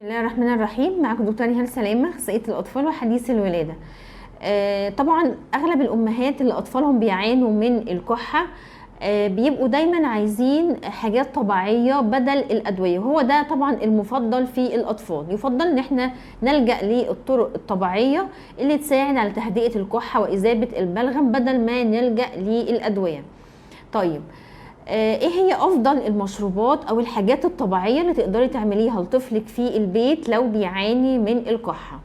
بسم الله الرحمن الرحيم. معاكم دكتور نهال سلامه، اخصائيه الاطفال وحديث الولاده. طبعا اغلب الامهات اللي اطفالهم بيعانوا من الكحه بيبقوا دايما عايزين حاجات طبيعيه بدل الادويه، وهو ده طبعا المفضل في الاطفال. يفضل ان احنا نلجا للطرق الطبيعيه اللي تساعد على تهدئه الكحه واذابه البلغم بدل ما نلجا للادويه. طيب، ايه هي افضل المشروبات او الحاجات الطبيعيه اللي تقدري تعمليها لطفلك في البيت لو بيعاني من الكحه؟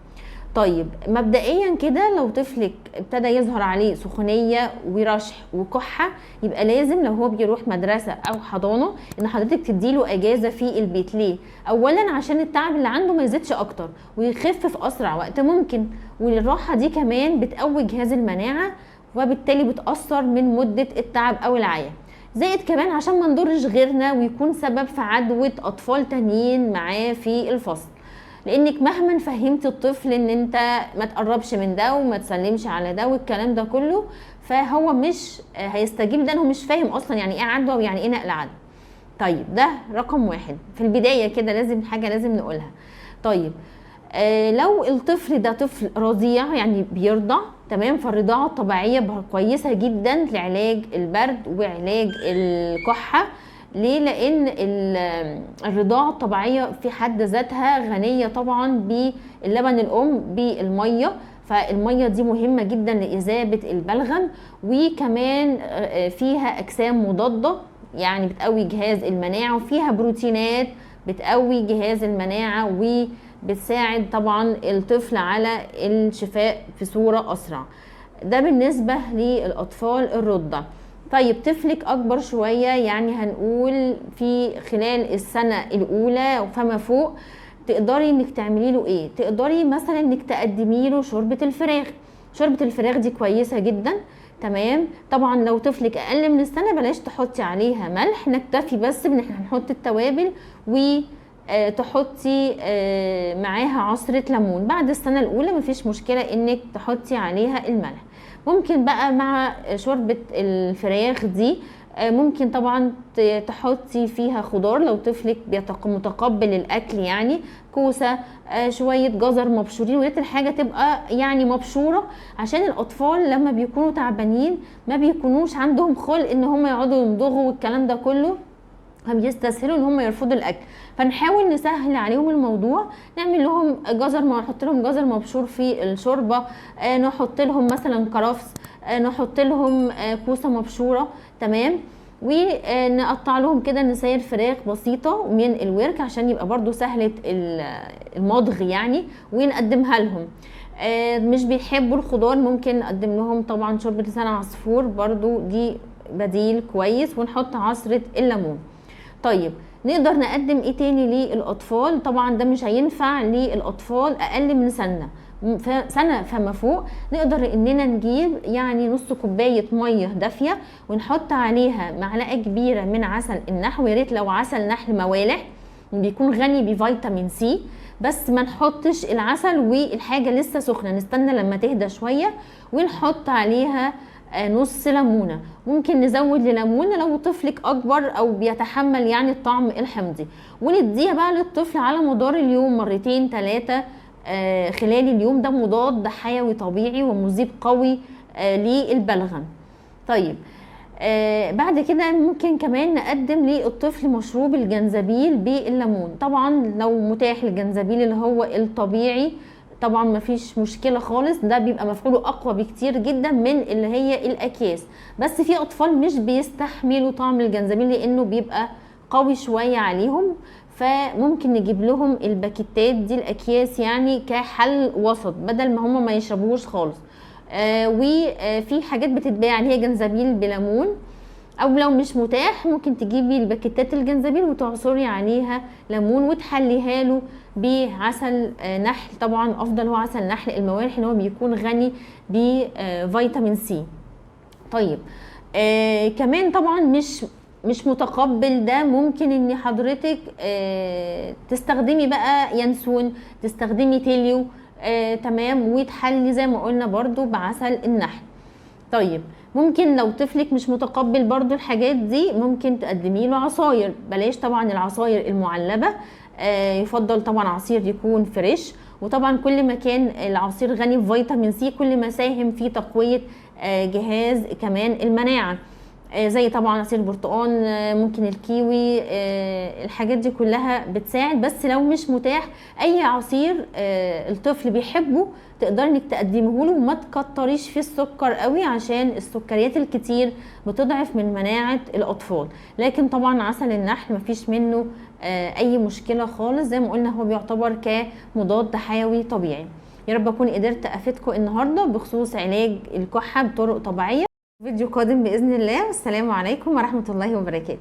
طيب، مبدئيا كده لو طفلك ابتدى يظهر عليه سخونيه ورشح وكحه، يبقى لازم لو هو بيروح مدرسه او حضانه ان حضرتك تديله اجازه في البيت. ليه؟ اولا عشان التعب اللي عنده ما يزيدش اكتر ويخف في اسرع وقت ممكن، والراحه دي كمان بتقوي جهاز المناعه وبالتالي بتاثر من مده التعب او العيا. زائد كمان عشان ما نضرش غيرنا ويكون سبب في عدوى اطفال تانيين معاه في الفصل، لانك مهما فهمت الطفل ان انت ما تقربش من ده وما تسلمش على ده والكلام ده كله، فهو مش هيستجيب، لانه مش فاهم اصلا يعني ايه عدوى ويعني ايه نقل عدوى. طيب، ده رقم واحد في البدايه كده، لازم نقولها. طيب، لو الطفل ده طفل رضيع يعني بيرضع، تمام، فالرضاعه الطبيعيه كويسه جدا لعلاج البرد وعلاج الكحه. ليه؟ لان الرضاعه الطبيعيه في حد ذاتها غنيه طبعا باللبن الام بالميه، فالميه دي مهمه جدا لاذابه البلغم، وكمان فيها اجسام مضاده يعني بتقوي جهاز المناعه، وفيها بروتينات بتقوي جهاز المناعه بتساعد طبعا الطفل على الشفاء في صورة أسرع. ده بالنسبة للأطفال الرضع. طيب، طفلك أكبر شوية، يعني هنقول في خلال السنة الأولى فما فوق، تقدري انك تعملي له ايه؟ تقدري مثلا انك تقدمي له شوربة الفراخ. شوربة الفراخ دي كويسة جدا، تمام. طبعا لو طفلك اقل من السنة بلاش تحطي عليها ملح، نكتفي بس ان احنا هنحط التوابل و تحطي معاها عصرة ليمون. بعد السنة الأولى مفيش مشكلة إنك تحطي عليها الملح. ممكن بقى مع شوربة الفراخ دي ممكن طبعا تحطي فيها خضار لو طفلك متقبل الأكل، يعني كوسة، شوية جزر مبشورين، وريت الحاجة تبقى يعني مبشورة، عشان الأطفال لما بيكونوا تعبانين ما بيكونوش عندهم خلق إن هم يقعدوا يمضغوا والكلام ده كله، بيستسهلوا ان هم يرفضوا الاكل. فنحاول نسهل عليهم الموضوع، نعمل لهم نحط لهم جزر مبشور في الشوربه، نحط لهم مثلا كرفس، نحط لهم كوسه مبشوره، تمام، ونقطع لهم كده نساير فراخ بسيطه من الورك عشان يبقى برضو سهله المضغ يعني، ونقدمها لهم. مش بيحبوا الخضار، ممكن نقدم لهم طبعا شوربه لسان عصفور، برضو دي بديل كويس، ونحط عصره الليمون. طيب، نقدر نقدم ايه تاني للاطفال؟ طبعا ده مش هينفع للاطفال اقل من سنه فما فوق. نقدر اننا نجيب يعني نص كوبايه ميه دافيه ونحط عليها معلقه كبيره من عسل النحل، ويا ريت لو عسل نحل موالح بيكون غني بفيتامين سي، بس ما نحطش العسل والحاجه لسه سخنه، نستنى لما تهدى شويه ونحط عليها نص ليمونه. ممكن نزود لليمونه لو طفلك اكبر او بيتحمل يعني الطعم الحمضي، ونديها بقى للطفل على مدار اليوم مرتين 3 خلال اليوم. ده مضاد حيوي طبيعي ومذيب قوي للبلغم. طيب، بعد كده ممكن كمان نقدم للطفل مشروب الجنزبيل بالليمون. طبعا لو متاح الجنزبيل اللي هو الطبيعي طبعا مفيش مشكله خالص، ده بيبقى مفعوله اقوى بكتير جدا من اللي هي الاكياس، بس في اطفال مش بيستحملوا طعم الجنزبيل لانه بيبقى قوي شويه عليهم، فممكن نجيب لهم الباكيتات دي الاكياس يعني كحل وسط بدل ما هم ما يشربوش خالص. وفي حاجات بتتباع اللي هي جنزبيل بليمون، او لو مش متاح ممكن تجيبي الباكيتات الجنزبيل وتعصري عليها ليمون وتحليها له بعسل نحل. طبعا افضل هو عسل نحل الموالح ان هو بيكون غني بفيتامين سي. طيب، كمان طبعا مش متقبل ده، ممكن ان حضرتك تستخدمي بقى ينسون، تستخدمي تيليو، تمام، وتحلي زي ما قلنا برضو بعسل النحل. طيب، ممكن لو طفلك مش متقبل برضو الحاجات دي ممكن تقدمي له عصاير، بلاش طبعا العصاير المعلبة، يفضل طبعا عصير يكون فريش. وطبعا كل ما كان العصير غني بفيتامين سي كل ما ساهم في تقوية جهاز كمان المناعة. زي طبعا عصير البرتقال، ممكن الكيوي، الحاجات دي كلها بتساعد. بس لو مش متاح اي عصير الطفل بيحبه تقدر انك تقدمه له، وما تكتريش فيه السكر قوي عشان السكريات الكتير بتضعف من مناعة الاطفال. لكن طبعا عسل النحل مفيش منه اي مشكلة خالص، زي ما قلنا هو بيعتبر كمضاد حيوي طبيعي. يا رب اكون قدرت افيدكم النهارده بخصوص علاج الكحة بطرق طبيعية. فيديو قادم بإذن الله، والسلام عليكم ورحمة الله وبركاته.